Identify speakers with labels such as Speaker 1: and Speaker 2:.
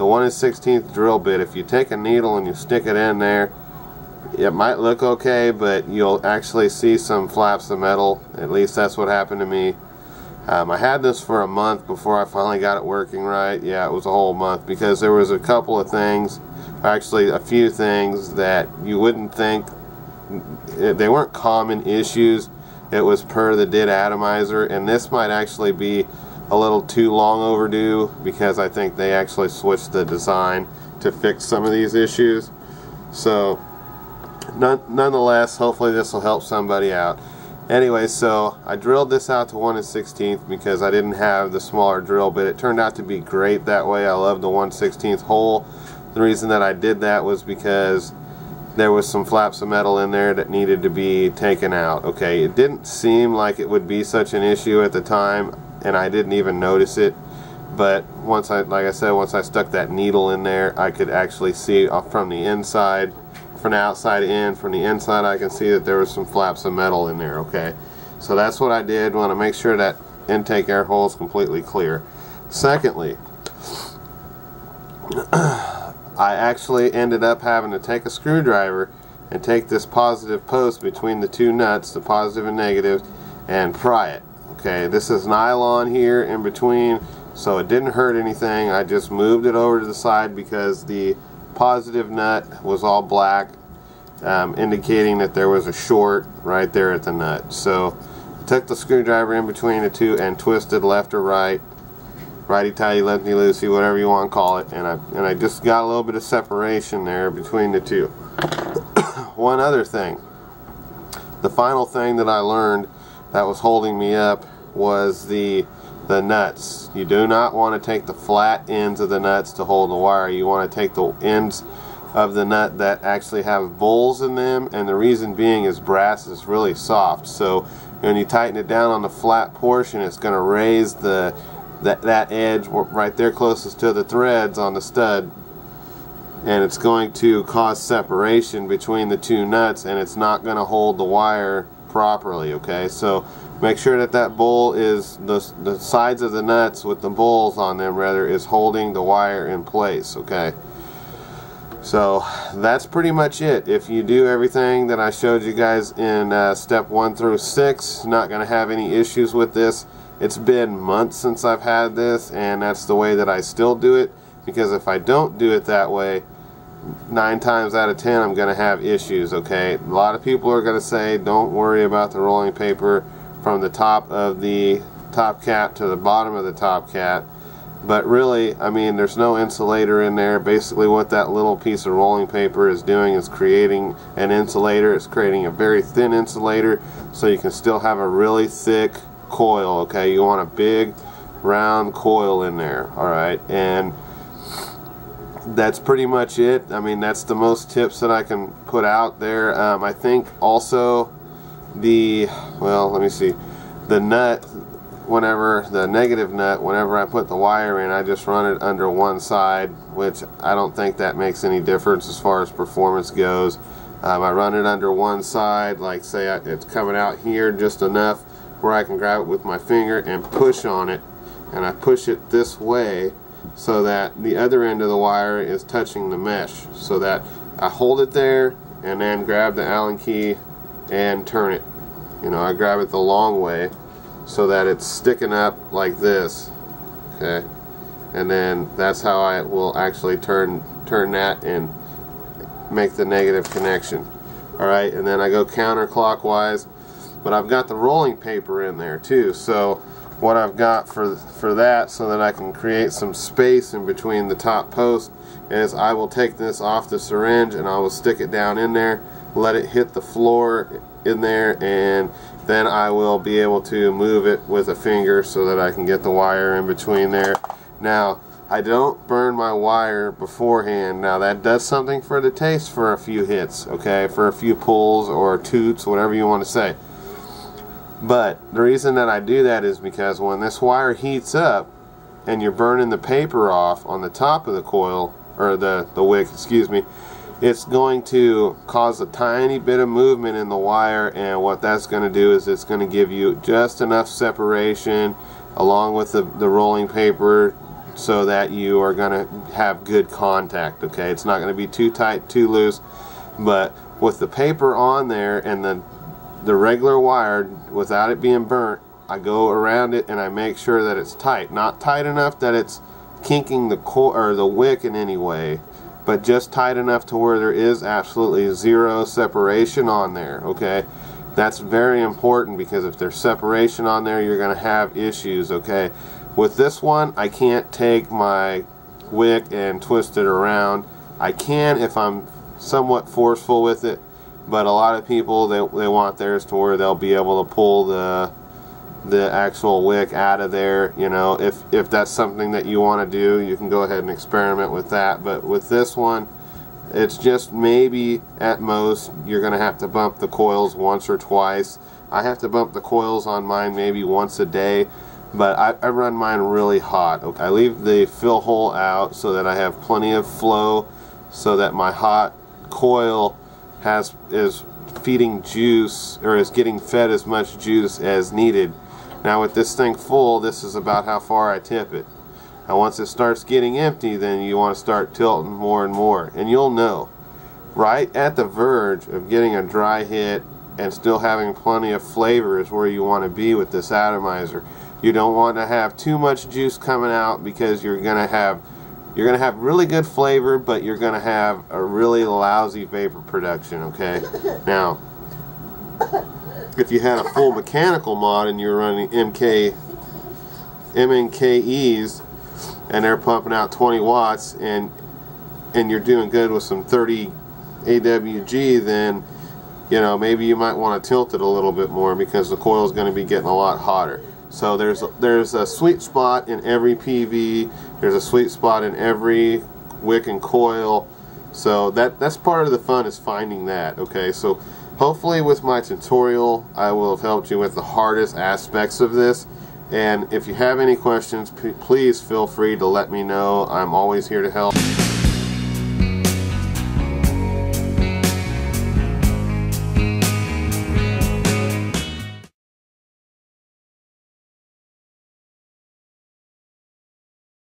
Speaker 1: the 1/16 drill bit, if you take a needle and you stick it in there, it might look okay, but you'll actually see some flaps of metal. At least that's what happened to me. I had this for a month before I finally got it working right. Yeah, it was a whole month, because there was a couple of things, actually a few things, that you wouldn't think, they weren't common issues. It was per the DID Atomizer, and this might actually be a little too long overdue, because I think they actually switched the design to fix some of these issues. So nonetheless, hopefully this will help somebody out. Anyway, so I drilled this out to 1/16 because I didn't have the smaller drill bit. It turned out to be great that way. I love the 1/16 hole. The reason that I did that was because there was some flaps of metal in there that needed to be taken out. Okay, it didn't seem like it would be such an issue at the time, and I didn't even notice it. But once like I said, once I stuck that needle in there, I could actually see from the inside, from the outside in, from the inside, I can see that there was some flaps of metal in there. Okay, so that's what I did. Want to make sure that intake air hole is completely clear. Secondly, I actually ended up having to take a screwdriver and take this positive post between the two nuts, the positive and negative, and pry it. Okay, this is nylon here in between, so it didn't hurt anything. I just moved it over to the side because the positive nut was all black, indicating that there was a short right there at the nut. So I took the screwdriver in between the two and twisted left or right, righty-tighty, lefty-loosey, whatever you want to call it, and I just got a little bit of separation there between the two. One other thing, the final thing that I learned that was holding me up was the nuts. You do not want to take the flat ends of the nuts to hold the wire. You want to take the ends of the nut that actually have bowls in them, and the reason being is brass is really soft, so when you tighten it down on the flat portion, it's going to raise that edge right there closest to the threads on the stud, and it's going to cause separation between the two nuts, and it's not going to hold the wire properly. Okay, so make sure that that bowl is the sides of the nuts with the bowls on them rather is holding the wire in place. Okay, so that's pretty much it. If you do everything that I showed you guys in step 1 through 6, not going to have any issues with this. It's been months since I've had this, and that's the way that I still do it, because if I don't do it that way, 9 times out of 10 I'm going to have issues. Okay, a lot of people are going to say don't worry about the rolling paper from the top of the top cap to the bottom of the top cap, but really, I mean, there's no insulator in there. Basically what that little piece of rolling paper is doing is creating an insulator. It's creating a very thin insulator, so you can still have a really thick coil. Okay, you want a big round coil in there. Alright, and that's pretty much it. I mean, that's the most tips that I can put out there. I think also let me see, the nut, whenever the negative nut, whenever I put the wire in, I just run it under one side, which I don't think that makes any difference as far as performance goes. I run it under one side, like say it's coming out here just enough where I can grab it with my finger and push on it, and I push it this way so that the other end of the wire is touching the mesh, so that I hold it there and then grab the Allen key and turn it. You know, I grab it the long way so that it's sticking up like this. Okay, and then that's how I will actually turn that and make the negative connection. Alright, and then I go counterclockwise, but I've got the rolling paper in there too, so what I've got for that, so that I can create some space in between the top post, is I will take this off the syringe and I will stick it down in there, let it hit the floor in there, and then I will be able to move it with a finger so that I can get the wire in between there. Now, I don't burn my wire beforehand. Now that does something for the taste for a few hits, okay, for a few pulls or toots, whatever you want to say. But the reason that I do that is because when this wire heats up and you're burning the paper off on the top of the coil, or the wick, excuse me, it's going to cause a tiny bit of movement in the wire, and what that's going to do is it's going to give you just enough separation along with the rolling paper so that you are going to have good contact. Okay, it's not going to be too tight, too loose, but with the paper on there and the regular wire, without it being burnt, I go around it and I make sure that it's tight. Not tight enough that it's kinking the coil or the wick in any way, but just tight enough to where there is absolutely zero separation on there. Okay, that's very important, because if there's separation on there, you're going to have issues. Okay, with this one, I can't take my wick and twist it around. I can if I'm somewhat forceful with it, but a lot of people, they want theirs to where they'll be able to pull the actual wick out of there. You know, if that's something that you want to do, you can go ahead and experiment with that. But with this one, it's just maybe at most you're going to have to bump the coils once or twice. I have to bump the coils on mine maybe once a day, but I run mine really hot. Okay, I leave the fill hole out so that I have plenty of flow, so that my hot coil is feeding juice, or is getting fed as much juice as needed. Now with this thing full, this is about how far I tip it. Now once it starts getting empty, then you want to start tilting more and more, and you'll know right at the verge of getting a dry hit and still having plenty of flavor is where you want to be with this atomizer. You don't want to have too much juice coming out, because you're going to have really good flavor, but you're going to have a really lousy vapor production. Okay, now if you had a full mechanical mod and you're running MNKEs and they're pumping out 20 watts and you're doing good with some 30 AWG, then you know, maybe you might want to tilt it a little bit more, because the coil is going to be getting a lot hotter. So there's a sweet spot in every PV. There's a sweet spot in every wick and coil. So that's part of the fun, is finding that. Okay, so hopefully with my tutorial I will have helped you with the hardest aspects of this. And if you have any questions, please feel free to let me know. I'm always here to help.